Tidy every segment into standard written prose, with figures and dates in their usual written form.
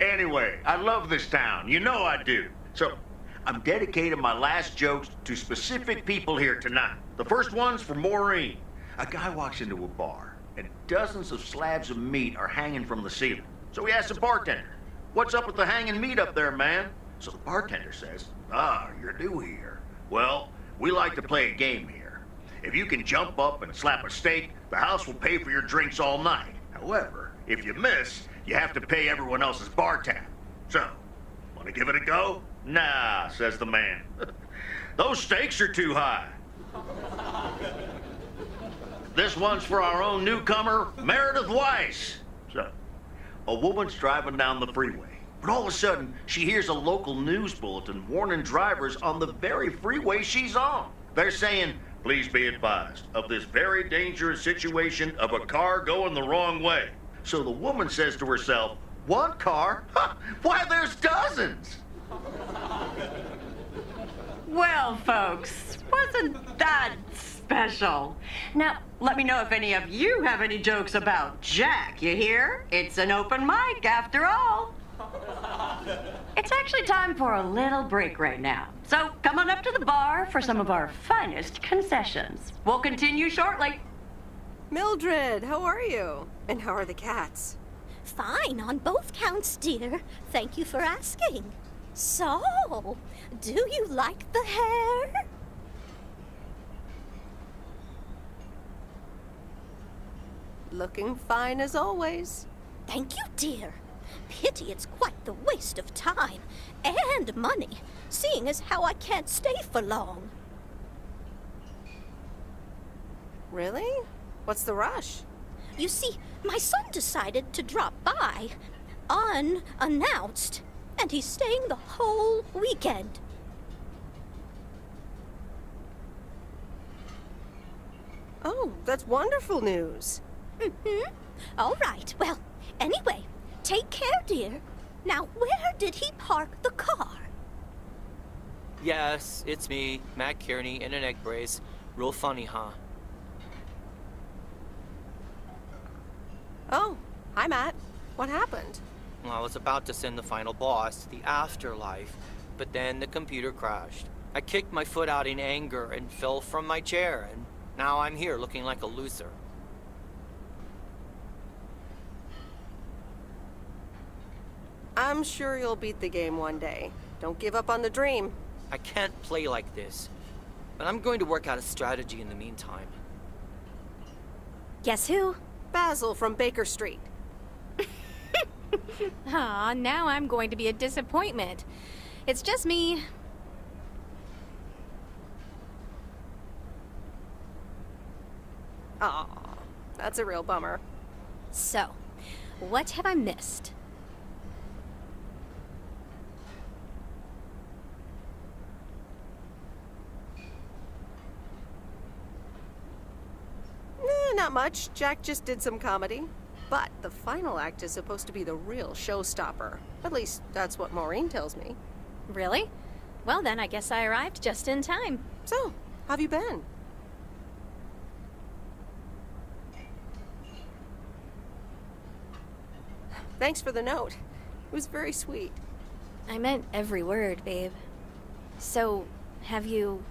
Anyway, I love this town. You know I do. So, I'm dedicating my last jokes to specific people here tonight. The first one's for Maureen. A guy walks into a bar, and dozens of slabs of meat are hanging from the ceiling. So he asks the bartender, "What's up with the hanging meat up there, man?" So the bartender says, "Ah, you're new here. Well, we like to play a game here. If you can jump up and slap a steak, the house will pay for your drinks all night. However, if you miss, you have to pay everyone else's bar tab. So, want to give it a go?" "Nah," says the man. "Those stakes are too high." This one's for our own newcomer, Meredith Weiss. So, a woman's driving down the freeway, but all of a sudden, she hears a local news bulletin warning drivers on the very freeway she's on. They're saying, "Please be advised of this very dangerous situation of a car going the wrong way." So the woman says to herself, "One car? Huh, why, there's dozens!" Well, folks, wasn't that special? Now, let me know if any of you have any jokes about Jack, you hear? It's an open mic after all. It's actually time for a little break right now. So come on up to the bar for some of our finest concessions. We'll continue shortly. Mildred, how are you? And how are the cats? Fine on both counts, dear. Thank you for asking. So, do you like the hair? Looking fine as always. Thank you, dear. Pity it's quite the waste of time and money, seeing as how I can't stay for long. Really? What's the rush? You see, my son decided to drop by, unannounced, and he's staying the whole weekend. Oh, that's wonderful news. Mm-hmm. All right, well, anyway, take care, dear. Now, where did he park the car? Yes, it's me, Matt Kearney, in an egg brace. Real funny, huh? Oh, hi, Matt. What happened? Well, I was about to send the final boss to the afterlife, but then the computer crashed. I kicked my foot out in anger and fell from my chair, and now I'm here looking like a loser. I'm sure you'll beat the game one day. Don't give up on the dream. I can't play like this, but I'm going to work out a strategy in the meantime. Guess who? Basil from Baker Street. Aw, now I'm going to be a disappointment. It's just me. Aw, that's a real bummer. So, what have I missed? Not much. Jack just did some comedy. But the final act is supposed to be the real showstopper. At least, that's what Maureen tells me. Really? Well then, I guess I arrived just in time. So, how have you been? Thanks for the note. It was very sweet. I meant every word, babe. So, have you...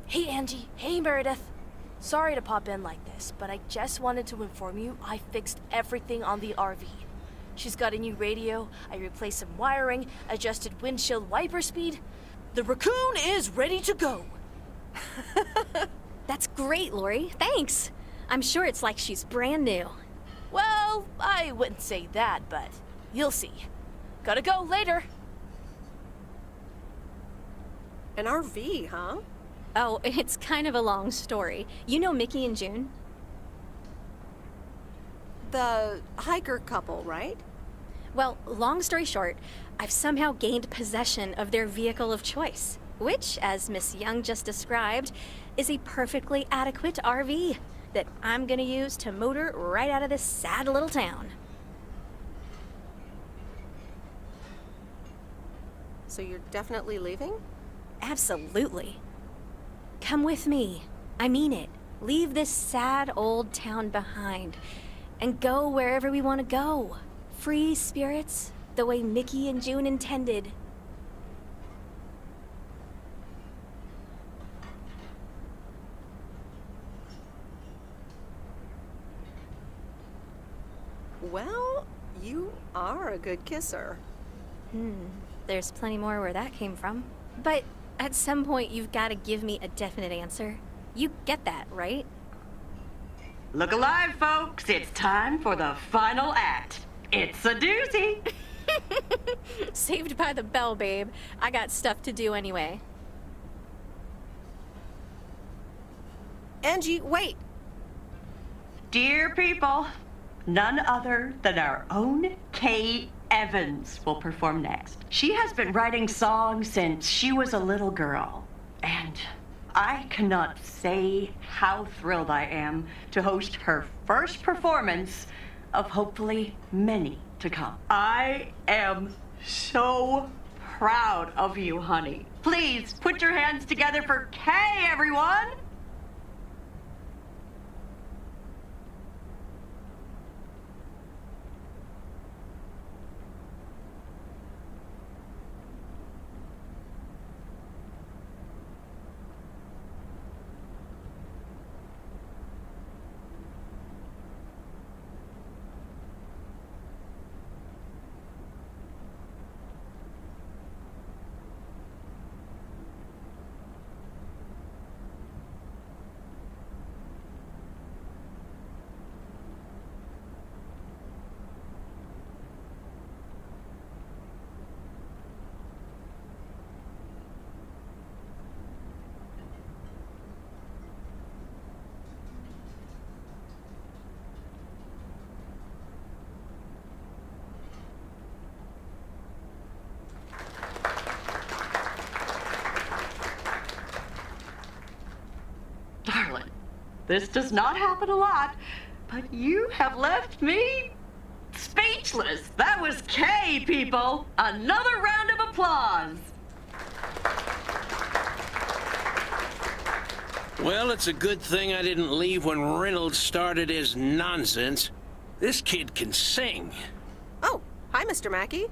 Hey, Angie. Hey, Meredith. Sorry to pop in like this, but I just wanted to inform you I fixed everything on the RV. She's got a new radio, I replaced some wiring, adjusted windshield wiper speed. The raccoon is ready to go. That's great, Lori. Thanks. I'm sure it's like she's brand new. Well, I wouldn't say that, but you'll see. Gotta go later. An RV, huh? Oh, it's kind of a long story. You know Mickey and June? The hiker couple, right? Well, long story short, I've somehow gained possession of their vehicle of choice, which, as Miss Young just described, is a perfectly adequate RV that I'm gonna use to motor right out of this sad little town. So you're definitely leaving? Absolutely. Come with me. I mean it. Leave this sad old town behind and go wherever we want to go. Free spirits, the way Mickey and June intended. Well, you are a good kisser. There's plenty more where that came from. But at some point, you've got to give me a definite answer. You get that, right? Look alive, folks. It's time for the final act. It's a doozy. Saved by the bell, babe. I got stuff to do anyway. Angie, wait! Dear people, none other than our own Kay Evans will perform next. She has been writing songs since she was a little girl, and I cannot say how thrilled I am to host her first performance of hopefully many to come. I am so proud of you, honey. Please put your hands together for Kay, everyone! Darling, this does not happen a lot, but you have left me speechless. That was Kay, people. Another round of applause. Well, it's a good thing I didn't leave when Reynolds started his nonsense. This kid can sing. Oh, hi, Mr. Mackey.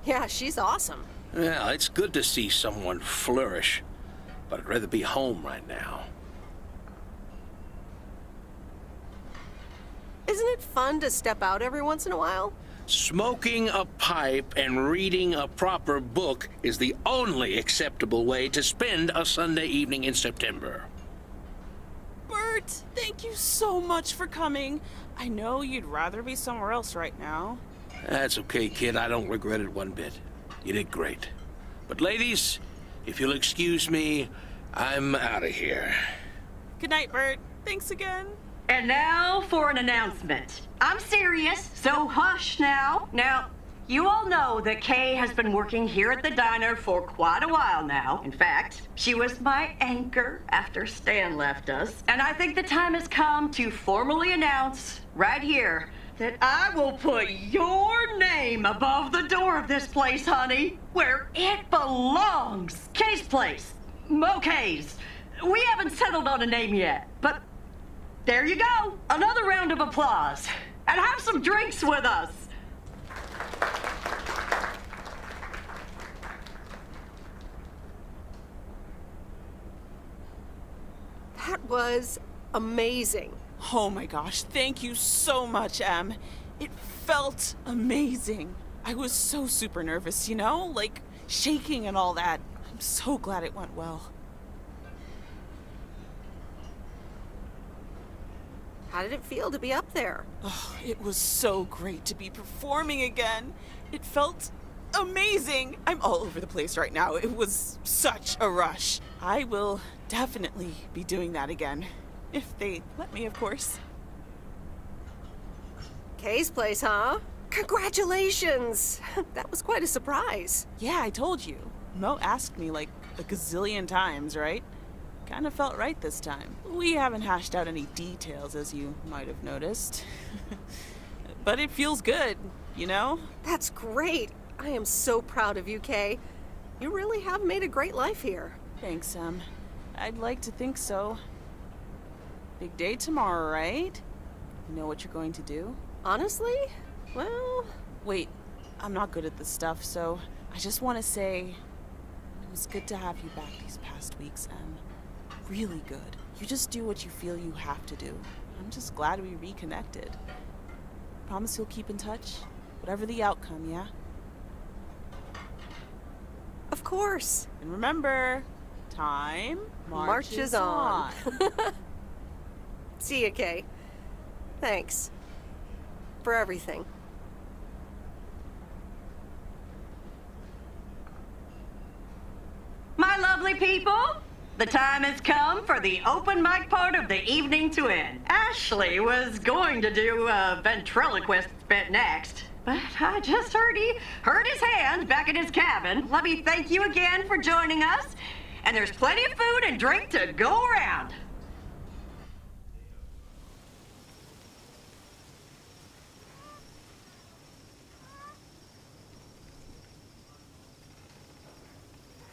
Yeah, she's awesome. Well, it's good to see someone flourish, but I'd rather be home right now. Isn't it fun to step out every once in a while? Smoking a pipe and reading a proper book is the only acceptable way to spend a Sunday evening in September. Bert, thank you so much for coming. I know you'd rather be somewhere else right now. That's okay, kid. I don't regret it one bit. You did great. But ladies, if you'll excuse me, I'm out of here. Good night, Bert. Thanks again. And now for an announcement. I'm serious, so hush now. Now, you all know that Kay has been working here at the diner for quite a while now. In fact, she was my anchor after Stan left us. And I think the time has come to formally announce right here that I will put your name above the door of this place, honey, where it belongs. Kay's place. Kay's. We haven't settled on a name yet, but there you go. Another round of applause. And have some drinks with us. That was amazing. Oh my gosh, thank you so much, Em. It felt amazing. I was so super nervous, you know? Like, shaking and all that. I'm so glad it went well. How did it feel to be up there? Oh, it was so great to be performing again. It felt amazing. I'm all over the place right now. It was such a rush. I will definitely be doing that again. If they let me, of course. Kay's place, huh? Congratulations! That was quite a surprise. Yeah, I told you. Mo asked me like a gazillion times, right? Kind of felt right this time. We haven't hashed out any details, as you might have noticed. But it feels good, you know? That's great. I am so proud of you, Kay. You really have made a great life here. Thanks, Em. I'd like to think so. Big day tomorrow, right? You know what you're going to do? Honestly, Well... Wait, I'm not good at this stuff, so I just want to say it was good to have you back these past weeks, and really good. You just do what you feel you have to do. I'm just glad we reconnected. Promise you'll keep in touch, whatever the outcome, yeah? Of course. And remember, time marches on. See ya, Kay. Thanks. For everything. My lovely people, the time has come for the open mic part of the evening to end. Ashley was going to do a ventriloquist bit next, but I just heard he hurt his hand back in his cabin. Let me thank you again for joining us, and there's plenty of food and drink to go around.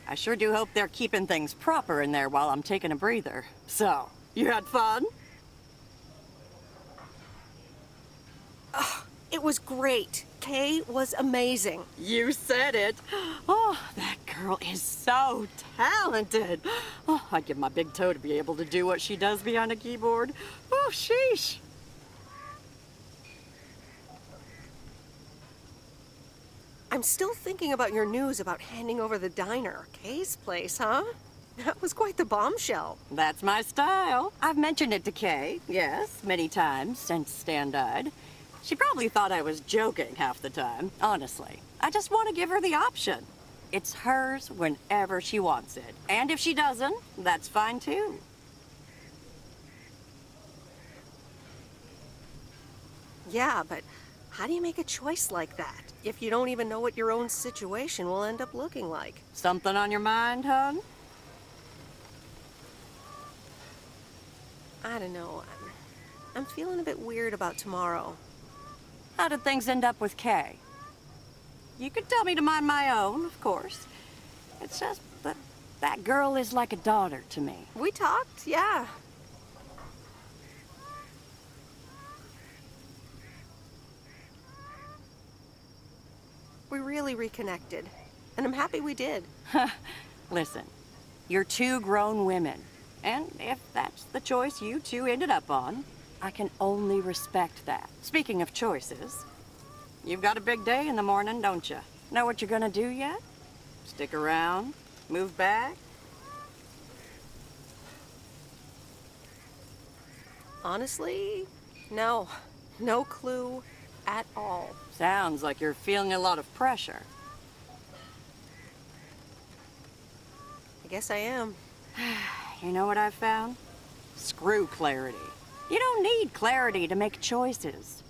I sure do hope they're keeping things proper in there while I'm taking a breather. So, you had fun? Oh, it was great. Kay was amazing. You said it. Oh, that girl is so talented. Oh, I'd give my big toe to be able to do what she does behind a keyboard. Oh, sheesh. I'm still thinking about your news about handing over the diner. Kay's place, huh? That was quite the bombshell. That's my style. I've mentioned it to Kay, yes, many times since Stan died. She probably thought I was joking half the time, honestly. I just want to give her the option. It's hers whenever she wants it. And if she doesn't, that's fine too. Yeah, but how do you make a choice like that if you don't even know what your own situation will end up looking like? Something on your mind, hon? I don't know. I'm feeling a bit weird about tomorrow. How did things end up with Kay? You could tell me to mind my own, of course. It's just that girl is like a daughter to me. We talked, yeah. We really reconnected, and I'm happy we did. Listen, you're two grown women, and if that's the choice you two ended up on, I can only respect that. Speaking of choices, you've got a big day in the morning, don't you? Know what you're gonna do yet? Stick around? Move back? Honestly, no. No clue at all. Sounds like you're feeling a lot of pressure. I guess I am. You know what I've found? Screw clarity. You don't need clarity to make choices.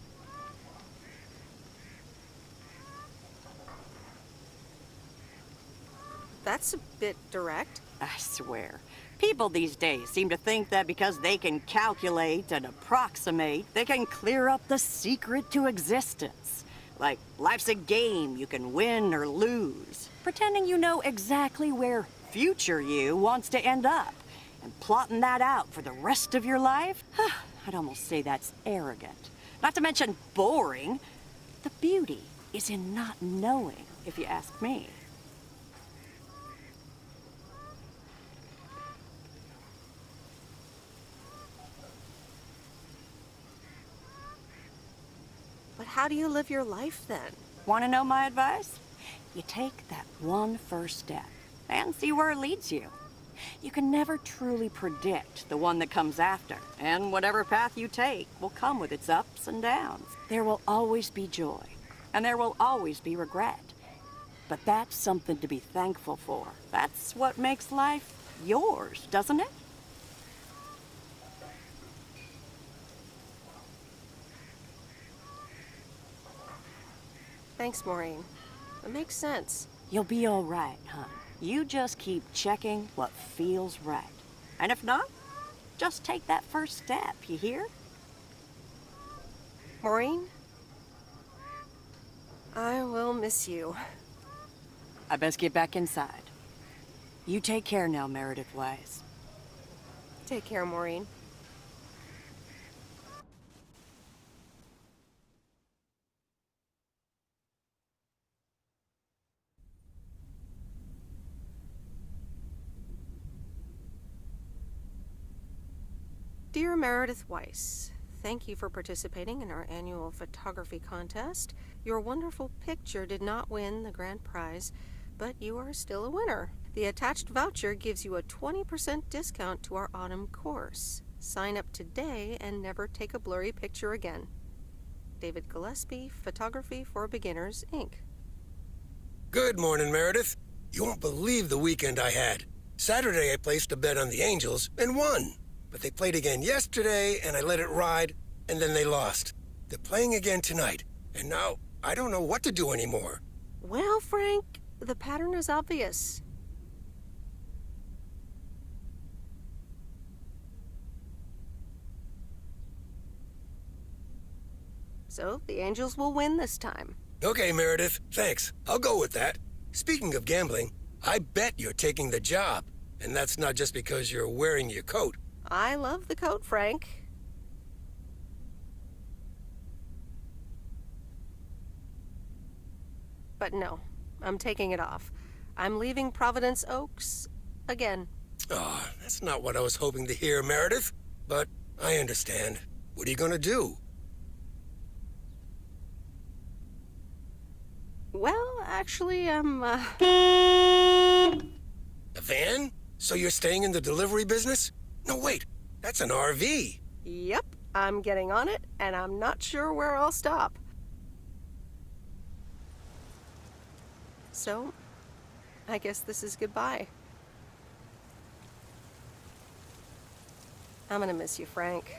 That's a bit direct. I swear. People these days seem to think that because they can calculate and approximate, they can clear up the secret to existence. Like, life's a game, you can win or lose. Pretending you know exactly where future you wants to end up. And plotting that out for the rest of your life? I'd almost say that's arrogant. Not to mention boring. The beauty is in not knowing, if you ask me. But how do you live your life then? Want to know my advice? You take that one first step and see where it leads you. You can never truly predict the one that comes after, and whatever path you take will come with its ups and downs. There will always be joy, and there will always be regret. But that's something to be thankful for. That's what makes life yours, doesn't it? Thanks, Maureen. It makes sense. You'll be all right, hon. You just keep checking what feels right. And if not, just take that first step, you hear? Maureen? I will miss you. I best get back inside. You take care now, Meredith Weiss. Take care, Maureen. Dear Meredith Weiss, thank you for participating in our annual photography contest. Your wonderful picture did not win the grand prize, but you are still a winner. The attached voucher gives you a 20% discount to our autumn course. Sign up today and never take a blurry picture again. David Gillespie, Photography for Beginners, Inc. Good morning, Meredith. You won't believe the weekend I had. Saturday I placed a bet on the Angels and won. But they played again yesterday and I let it ride, and then they lost. They're playing again tonight, and now I don't know what to do anymore. Well, Frank, the pattern is obvious. So, the Angels will win this time. Okay, Meredith, thanks. I'll go with that. Speaking of gambling, I bet you're taking the job. And that's not just because you're wearing your coat. I love the coat, Frank. But no, I'm taking it off. I'm leaving Providence Oaks again. Oh, that's not what I was hoping to hear, Meredith. But I understand. What are you gonna do? Well, actually, I'm, A van? So you're staying in the delivery business? No, wait. That's an RV. Yep, I'm getting on it, and I'm not sure where I'll stop. So, I guess this is goodbye. I'm gonna miss you, Frank.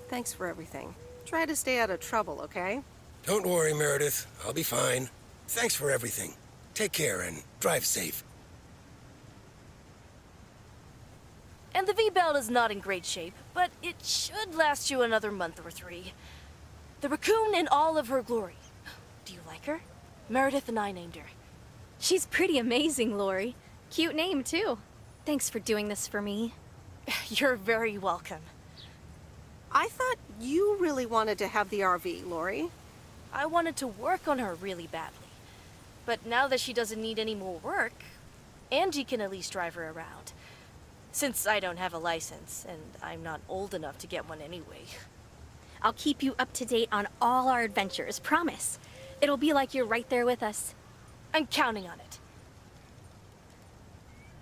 Thanks for everything. Try to stay out of trouble, okay? Don't worry, Meredith. I'll be fine. Thanks for everything. Take care and drive safe. And the V-belt is not in great shape, but it should last you another month or 3. The raccoon in all of her glory. Do you like her? Meredith and I named her. She's pretty amazing, Lori. Cute name, too. Thanks for doing this for me. You're very welcome. I thought you really wanted to have the RV, Lori. I wanted to work on her really badly. But now that she doesn't need any more work, Angie can at least drive her around. Since I don't have a license, and I'm not old enough to get one anyway. I'll keep you up to date on all our adventures, promise. It'll be like you're right there with us. I'm counting on it.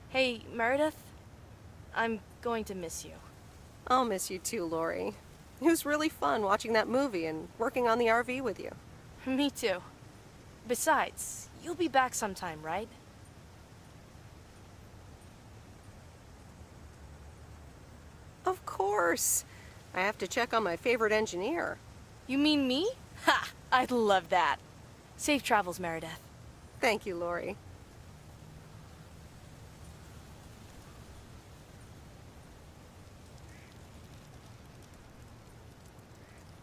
Hey, Meredith, I'm going to miss you. I'll miss you too, Lori. It was really fun watching that movie and working on the RV with you. Me too. Besides, you'll be back sometime, right? Of course. I have to check on my favorite engineer. You mean me? Ha! I'd love that. Safe travels, Meredith. Thank you, Lori.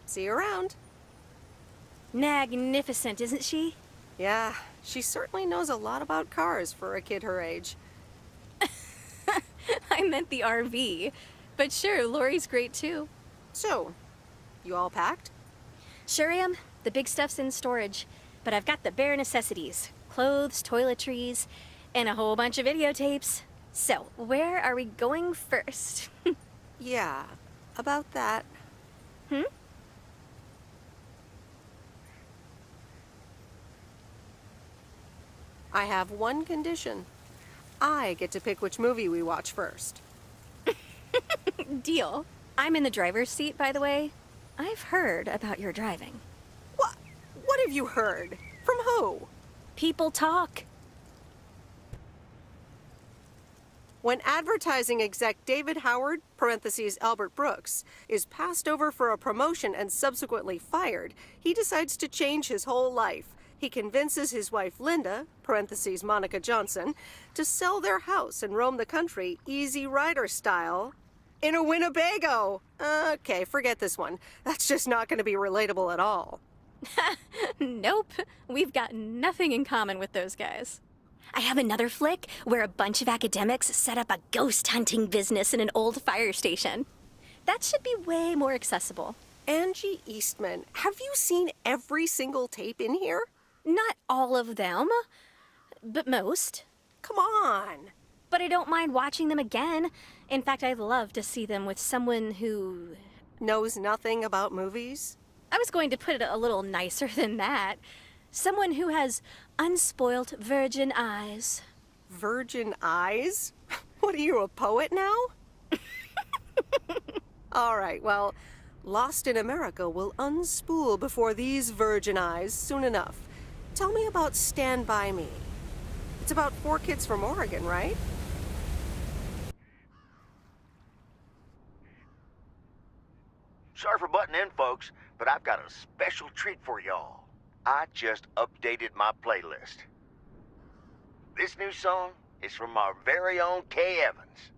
See you around. Magnificent, isn't she? Yeah, she certainly knows a lot about cars for a kid her age. I meant the RV. But sure, Lori's great too. So, you all packed? Sure am. The big stuff's in storage. But I've got the bare necessities. Clothes, toiletries, and a whole bunch of videotapes. So, where are we going first? Yeah, about that. Hmm? I have one condition. I get to pick which movie we watch first. Deal. I'm in the driver's seat, by the way. I've heard about your driving. What? What have you heard? From who? People talk. When advertising exec David Howard, parentheses Albert Brooks, is passed over for a promotion and subsequently fired, he decides to change his whole life. He convinces his wife Linda, parentheses Monica Johnson, to sell their house and roam the country Easy Rider style in a Winnebago. Okay, forget this one. That's just not going to be relatable at all. Nope. We've got nothing in common with those guys. I have another flick where a bunch of academics set up a ghost hunting business in an old fire station. That should be way more accessible. Angie Eastman, have you seen every single tape in here? Not all of them, but most. Come on. but I don't mind watching them again. In fact, I'd love to see them with someone who... knows nothing about movies? I was going to put it a little nicer than that. Someone who has unspoilt virgin eyes. Virgin eyes? What are you, a poet now? All right, well, Lost in America will unspool before these virgin eyes soon enough. Tell me about Stand By Me. It's about 4 kids from Oregon, right? Sorry for butting in, folks, but I've got a special treat for y'all. I just updated my playlist. This new song is from our very own Kay Evans.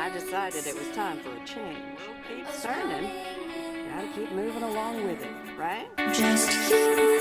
I decided it was time for a change. Keep turning. Gotta keep moving along with it, right? Just you